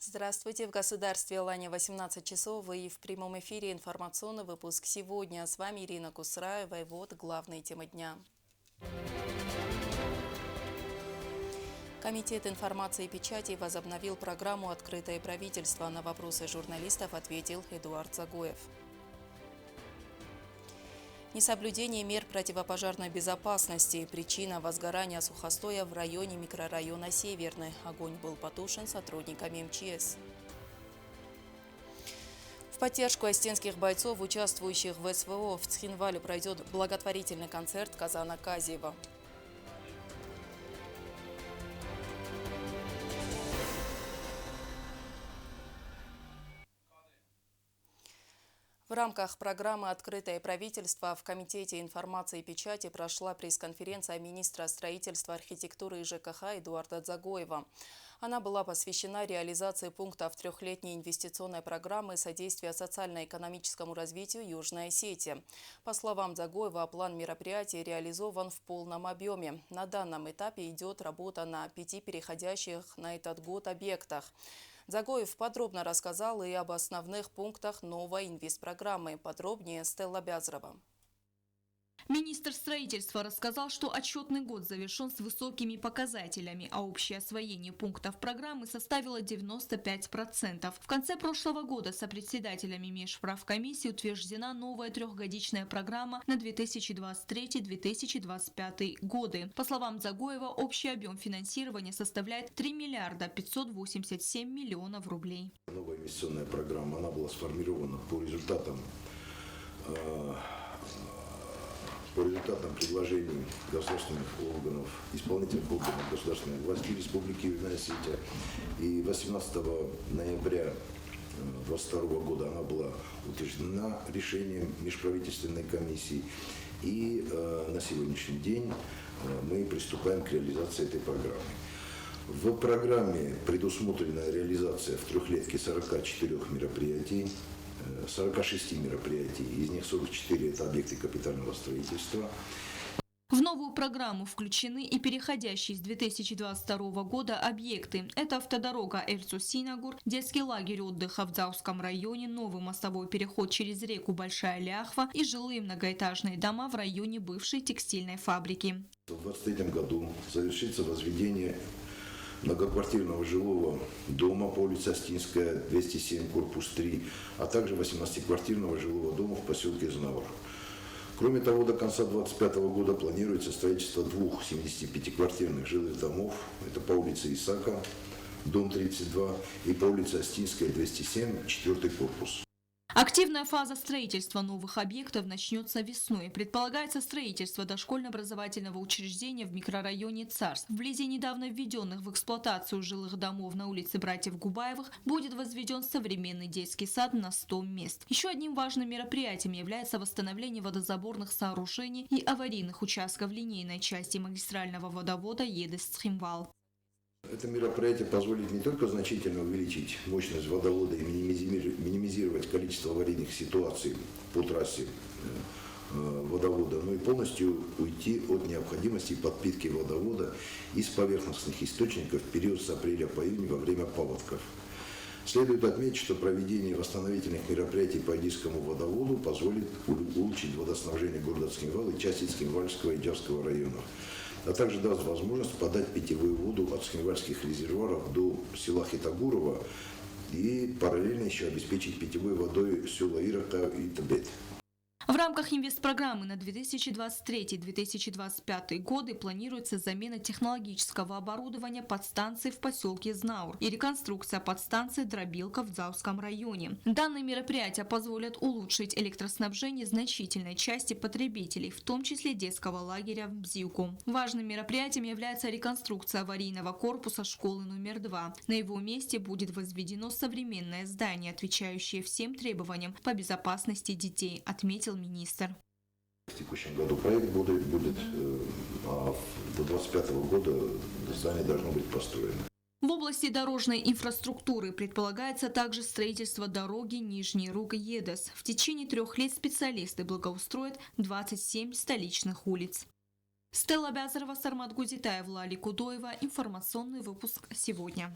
Здравствуйте! В государстве Алания 18 часов и в прямом эфире информационный выпуск сегодня. С вами Ирина Кусраева и вот главные темы дня. Комитет информации и печати возобновил программу «Открытое правительство». На вопросы журналистов ответил Эдуард Загоев. Несоблюдение мер противопожарной безопасности. Причина возгорания сухостоя в районе микрорайона Северный. Огонь был потушен сотрудниками МЧС. В поддержку астинских бойцов, участвующих в СВО, в Цхинвале пройдет благотворительный концерт Казана Казиева. В рамках программы «Открытое правительство» в Комитете информации и печати прошла пресс-конференция министра строительства, архитектуры и ЖКХ Эдуарда Загоева. Она была посвящена реализации пунктов трехлетней инвестиционной программы содействия социально-экономическому развитию Южной Осетии. По словам Загоева, план мероприятий реализован в полном объеме. На данном этапе идет работа на 5 переходящих на этот год объектах. Загоев подробно рассказал и об основных пунктах новой инвестпрограммы. Подробнее Стелла Бязрова. Министр строительства рассказал, что отчетный год завершен с высокими показателями, а общее освоение пунктов программы составило 95%. В конце прошлого года сопредседателями межправкомиссии утверждена новая трехгодичная программа на 2023-2025 годы. По словам Загоева, общий объем финансирования составляет 3 миллиарда 587 миллионов рублей. Новая инвестиционная программа, она была сформирована по результатам предложений государственных органов, исполнительных органов государственной власти Республики Южная Осетия. И 18 ноября 2022 года она была утверждена решением межправительственной комиссии. И на сегодняшний день мы приступаем к реализации этой программы. В программе предусмотрена реализация в трехлетке 44 мероприятий, 46 мероприятий, из них 44 – это объекты капитального строительства. В новую программу включены и переходящие с 2022 года объекты. Это автодорога Эльцу-Синагур, детский лагерь отдыха в Дзауском районе, новый мостовой переход через реку Большая Ляхва и жилые многоэтажные дома в районе бывшей текстильной фабрики. В 2023 году завершится возведение многоквартирного жилого дома по улице Астинская, 207, корпус 3, а также 18-квартирного жилого дома в поселке Знавр. Кроме того, до конца 2025 года планируется строительство двух 75-квартирных жилых домов. Это по улице Исака, дом 32, и по улице Астинская, 207, 4 корпус. Активная фаза строительства новых объектов начнется весной. Предполагается строительство дошкольно-образовательного учреждения в микрорайоне Царств. Вблизи недавно введенных в эксплуатацию жилых домов на улице Братьев Губаевых будет возведен современный детский сад на 100 мест. Еще одним важным мероприятием является восстановление водозаборных сооружений и аварийных участков линейной части магистрального водовода Едес-Цхинвал. Это мероприятие позволит не только значительно увеличить мощность водовода и минимизировать количество аварийных ситуаций по трассе водовода, но и полностью уйти от необходимости подпитки водовода из поверхностных источников в период с апреля по июнь во время паводков. Следует отметить, что проведение восстановительных мероприятий по Идийскому водоводу позволит улучшить водоснабжение города Цхинвал и части Цхинвальского и Идявского районов, а также даст возможность подать питьевую воду от цхинвальских резервуаров до села Хитагурова и параллельно еще обеспечить питьевой водой села Ирака и Табет. В рамках инвестпрограммы на 2023-2025 годы планируется замена технологического оборудования подстанции в поселке Знаур и реконструкция подстанции Дробилка в Дзауском районе. Данные мероприятия позволят улучшить электроснабжение значительной части потребителей, в том числе детского лагеря в Бзиуку. Важным мероприятием является реконструкция аварийного корпуса школы номер 2. На его месте будет возведено современное здание, отвечающее всем требованиям по безопасности детей, отметил министр. В текущем году проект будет, а до 2025 года здание должно быть построено. В области дорожной инфраструктуры предполагается также строительство дороги Нижний Руг-Едес. В течение 3 лет специалисты благоустроят 27 столичных улиц. Стелла Бязарова, Сармат Гузитаев, Лали Кудоева. Информационный выпуск сегодня.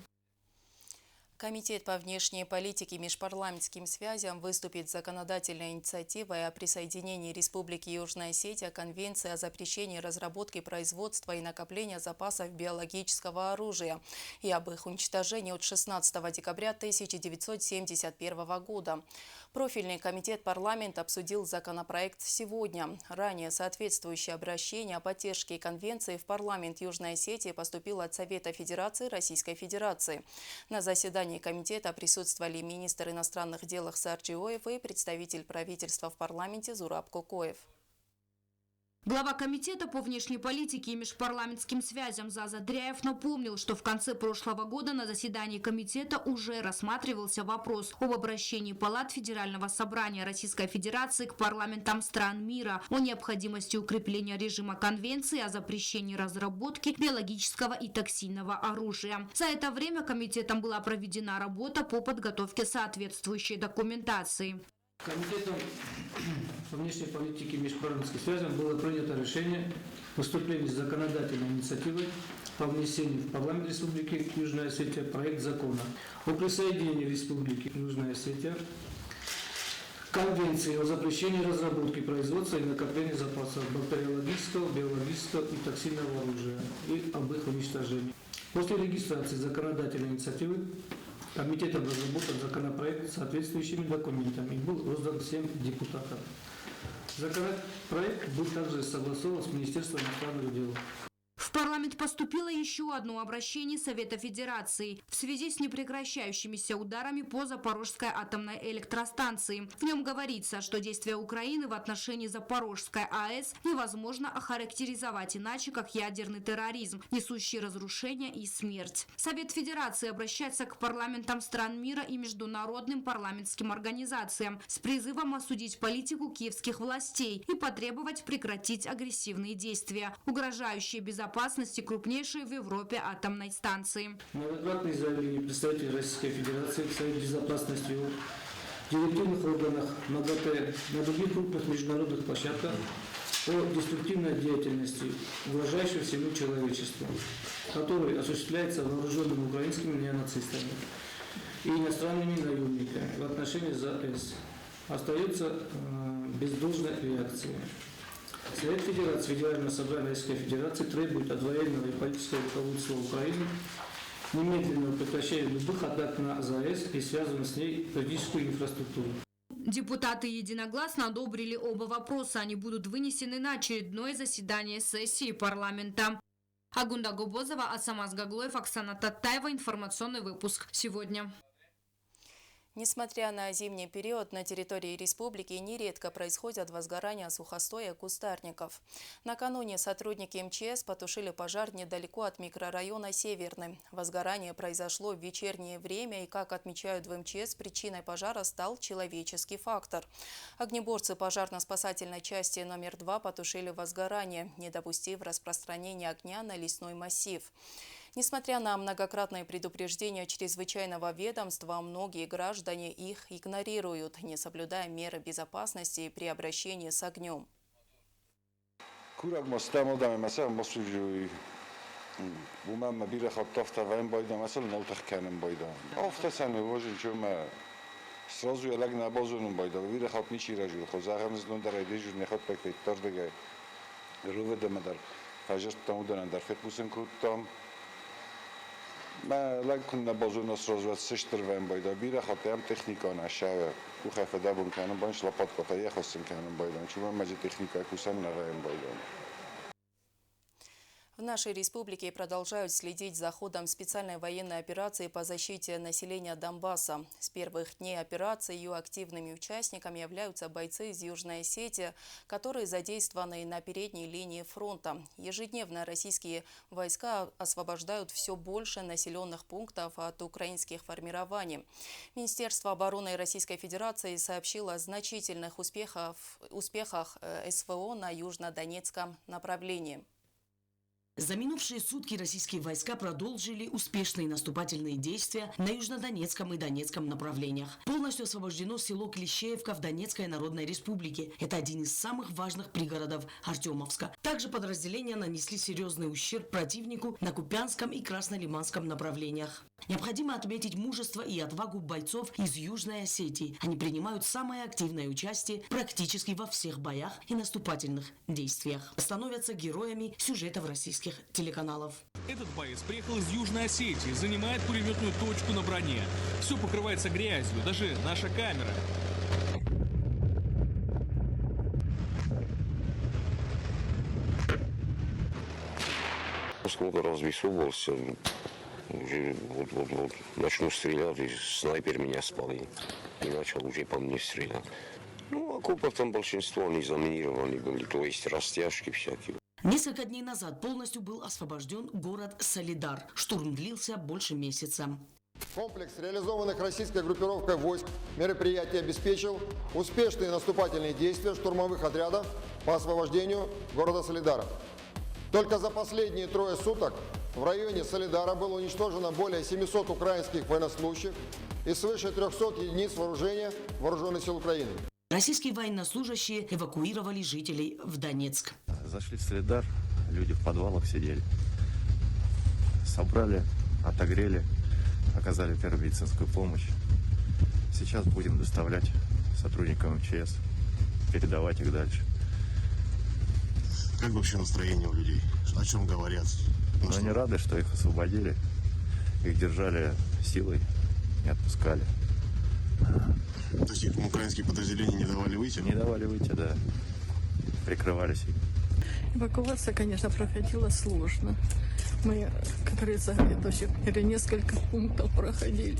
Комитет по внешней политике и межпарламентским связям выступит с законодательной инициативой о присоединении Республики Южная Осетия к Конвенции о запрещении разработки, производства и накопления запасов биологического оружия и об их уничтожении от 16 декабря 1971 года. Профильный комитет парламента обсудил законопроект сегодня. Ранее соответствующее обращение о поддержке конвенции в парламент Южной Осетии поступило от Совета Федерации Российской Федерации. На заседании комитета присутствовали министр иностранных дел Сарджиоев и представитель правительства в парламенте Зураб Кокоев. Глава комитета по внешней политике и межпарламентским связям Заза Дряев напомнил, что в конце прошлого года на заседании комитета уже рассматривался вопрос об обращении палат Федерального собрания Российской Федерации к парламентам стран мира о необходимости укрепления режима конвенции о запрещении разработки биологического и токсинного оружия. За это время комитетом была проведена работа по подготовке соответствующей документации. Комитетом по внешней политике и межпарламентским связям было принято решение выступления с законодательной инициативой по внесению в парламент Республики Южная Осетия проект закона о присоединении Республики Южная Осетия к Конвенции о запрещении разработки, производства и накопления запасов бактериологического, биологического и токсинного оружия и об их уничтожении. После регистрации законодательной инициативы комитетом разработан законопроект с соответствующими документами и был роздан всем депутатам. Законопроект был также согласован с Министерством иностранных дел. В парламент поступило еще одно обращение Совета Федерации в связи с непрекращающимися ударами по Запорожской атомной электростанции. В нем говорится, что действия Украины в отношении Запорожской АЭС невозможно охарактеризовать иначе, как ядерный терроризм, несущий разрушение и смерть. Совет Федерации обращается к парламентам стран мира и международным парламентским организациям с призывом осудить политику киевских властей и потребовать прекратить агрессивные действия, угрожающие безопасности крупнейшей в Европе атомной станции. Многократные заявления представителей Российской Федерации в Совете Безопасности, в директивных органах МАГАТЭ, на других крупных международных площадках о деструктивной деятельности, угрожающей всему человечеству, которая осуществляется вооруженными украинскими неонацистами и иностранными наемниками в отношении ЗАЭС, остается без должной реакции. Совет Федерации Федерального собрания Российской Федерации требует от военного и политического руководства Украины немедленного прекращения любых атак на ЗАЭС и связанную с ней критическую инфраструктуру. Депутаты единогласно одобрили оба вопроса. Они будут вынесены на очередное заседание сессии парламента. Агунда Губозова, Асамаз Гаглоев, Оксана Татаева. Информационный выпуск сегодня. Несмотря на зимний период, на территории республики нередко происходят возгорания сухостоя кустарников. Накануне сотрудники МЧС потушили пожар недалеко от микрорайона Северный. Возгорание произошло в вечернее время и, как отмечают в МЧС, причиной пожара стал человеческий фактор. Огнеборцы пожарно-спасательной части номер 2 потушили возгорание, не допустив распространения огня на лесной массив. Несмотря на многократные предупреждения чрезвычайного ведомства, многие граждане их игнорируют, не соблюдая меры безопасности при обращении с огнем. ما لكن بازوناس روزوات سشتر وين بايدا بيره خاطر هم تكنيكا نشاوه و خفدا بون كانن بانش لپات قطعه خواستن كانن بايدا چون مجه تكنيكا كوسن نرایم بايدا. В нашей республике продолжают следить за ходом специальной военной операции по защите населения Донбасса. С первых дней операции ее активными участниками являются бойцы из Южной Осетии, которые задействованы на передней линии фронта. Ежедневно российские войска освобождают все больше населенных пунктов от украинских формирований. Министерство обороны Российской Федерации сообщило о значительных успехах СВО на южнодонецком направлении. За минувшие сутки российские войска продолжили успешные наступательные действия на Южнодонецком и Донецком направлениях. Полностью освобождено село Клещеевка в Донецкой Народной Республике. Это один из самых важных пригородов Артемовска. Также подразделения нанесли серьезный ущерб противнику на Купянском и Краснолиманском направлениях. Необходимо отметить мужество и отвагу бойцов из Южной Осетии. Они принимают самое активное участие практически во всех боях и наступательных действиях. Становятся героями сюжетов российских телеканалов. Этот боец приехал из Южной Осетии, занимает пулеметную точку на броне. Все покрывается грязью, даже наша камера. Сколько раз высовывался, уже вот начну стрелять, и снайпер меня спал и начал уже по мне стрелять. Ну, окопов там большинство не заминированы были, то есть растяжки всякие. Несколько дней назад полностью был освобожден город Солидар. Штурм длился больше месяца. Комплекс реализованных российской группировкой войск мероприятий обеспечил успешные наступательные действия штурмовых отрядов по освобождению города Солидара. Только за последние 3 суток в районе Солидара было уничтожено более 700 украинских военнослужащих и свыше 300 единиц вооружения Вооруженных сил Украины. Российские военнослужащие эвакуировали жителей в Донецк. Зашли в Солидар, люди в подвалах сидели. Собрали, отогрели, оказали первую медицинскую помощь. Сейчас будем доставлять сотрудникам МЧС, передавать их дальше. Как вообще настроение у людей? О чем говорят? Но они рады, что их освободили. Их держали силой, не отпускали. То есть их украинские подразделения не давали выйти? Не давали выйти, да. Прикрывались. Эвакуация, конечно, проходила сложно. Мы, как говорится, несколько пунктов проходили.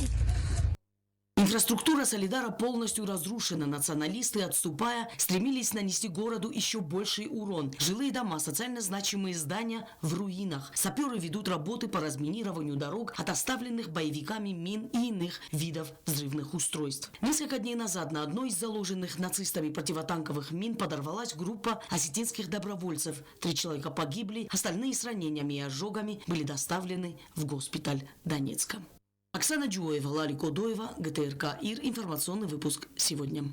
Инфраструктура Солидара полностью разрушена. Националисты, отступая, стремились нанести городу еще больший урон. Жилые дома, социально значимые здания в руинах. Саперы ведут работы по разминированию дорог от оставленных боевиками мин и иных видов взрывных устройств. Несколько дней назад на одной из заложенных нацистами противотанковых мин подорвалась группа осетинских добровольцев. 3 человека погибли, остальные с ранениями и ожогами были доставлены в госпиталь Донецка. Оксана Джуева, Лали Кодоева, ГТРК ИР. Информационный выпуск сегодня.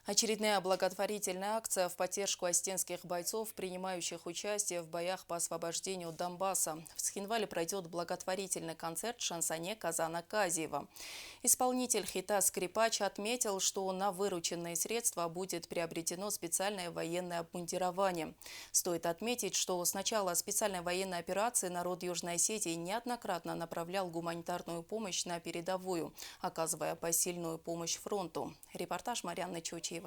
Очередная благотворительная акция в поддержку осетинских бойцов, принимающих участие в боях по освобождению Донбасса. В Схинвале пройдет благотворительный концерт шансонье Казана Казиева. Исполнитель хита «Скрипач» отметил, что на вырученные средства будет приобретено специальное военное обмундирование. Стоит отметить, что с начала специальной военной операции народ Южной Осетии неоднократно направлял гуманитарную помощь на передовую, оказывая посильную помощь фронту. Репортаж Марьяны Чучиевой.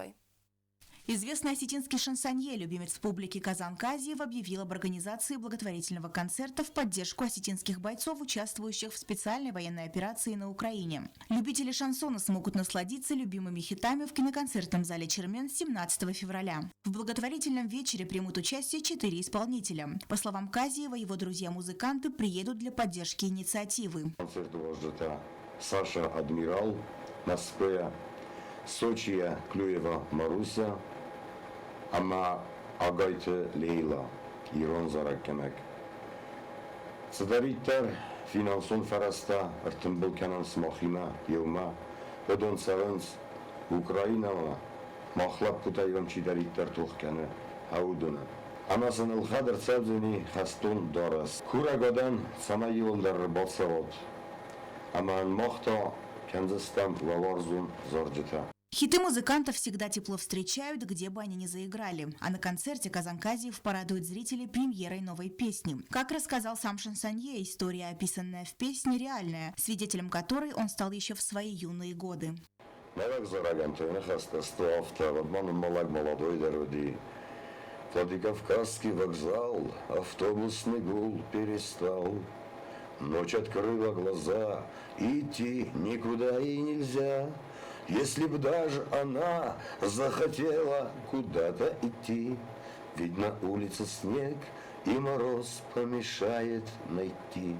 Известный осетинский шансонье, любимец публики Казан Казиев, объявил об организации благотворительного концерта в поддержку осетинских бойцов, участвующих в специальной военной операции на Украине. Любители шансона смогут насладиться любимыми хитами в киноконцертном зале «Чермен» 17 февраля. В благотворительном вечере примут участие 4 исполнителя. По словам Казиева, его друзья-музыканты приедут для поддержки инициативы. Концерт вас ждет Саша Адмирал, Москва, Сочия Клюева Маруся, Ама Агайте Лейла, Ирон Заракемек. Цедаритер финансон фараста Артембулканан Смахлима, Евма, Подонцаренц, Украинава, Махлаб Кутайвам Чидаритер Тухкане, Аудуна. Амасан Алхадр Цадзуни Хастун Дорас. Курагадан Самайолдар Бацавод. Аман Махта Канзастам Ваварзун Зорджита. Хиты музыкантов всегда тепло встречают, где бы они ни заиграли. А на концерте Казан Казиев порадует зрителей премьерой новой песни. Как рассказал сам шансонье, история, описанная в песне, реальная, свидетелем которой он стал еще в свои юные годы. Владикавказский вокзал, автобусный гул перестал. Ночь открыла глаза, идти никуда и нельзя. Если б даже она захотела куда-то идти, ведь на улице снег и мороз помешает найти.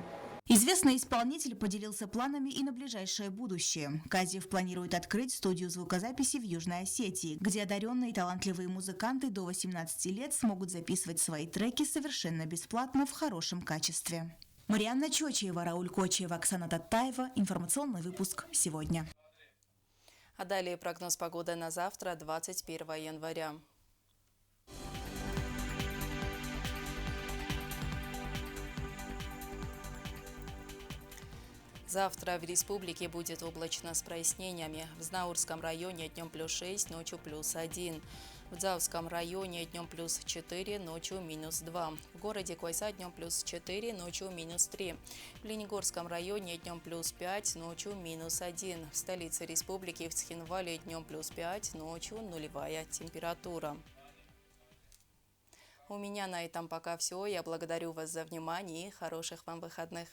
Известный исполнитель поделился планами и на ближайшее будущее. Казиев планирует открыть студию звукозаписи в Южной Осетии, где одаренные и талантливые музыканты до 18 лет смогут записывать свои треки совершенно бесплатно в хорошем качестве. Марианна Чочиева, Рауль Кочиева, Оксана Таттаева. Информационный выпуск сегодня. А далее прогноз погоды на завтра, 21 января. Завтра в республике будет облачно с прояснениями. В Знаурском районе днем плюс 6, ночью плюс 1. В Дзауском районе днем плюс 4, ночью минус 2. В городе Койса днем плюс 4, ночью минус 3. В Ленигорском районе днем плюс 5, ночью минус 1. В столице республики в Цхинвале днем плюс 5, ночью нулевая температура. У меня на этом пока все. Я благодарю вас за внимание и хороших вам выходных.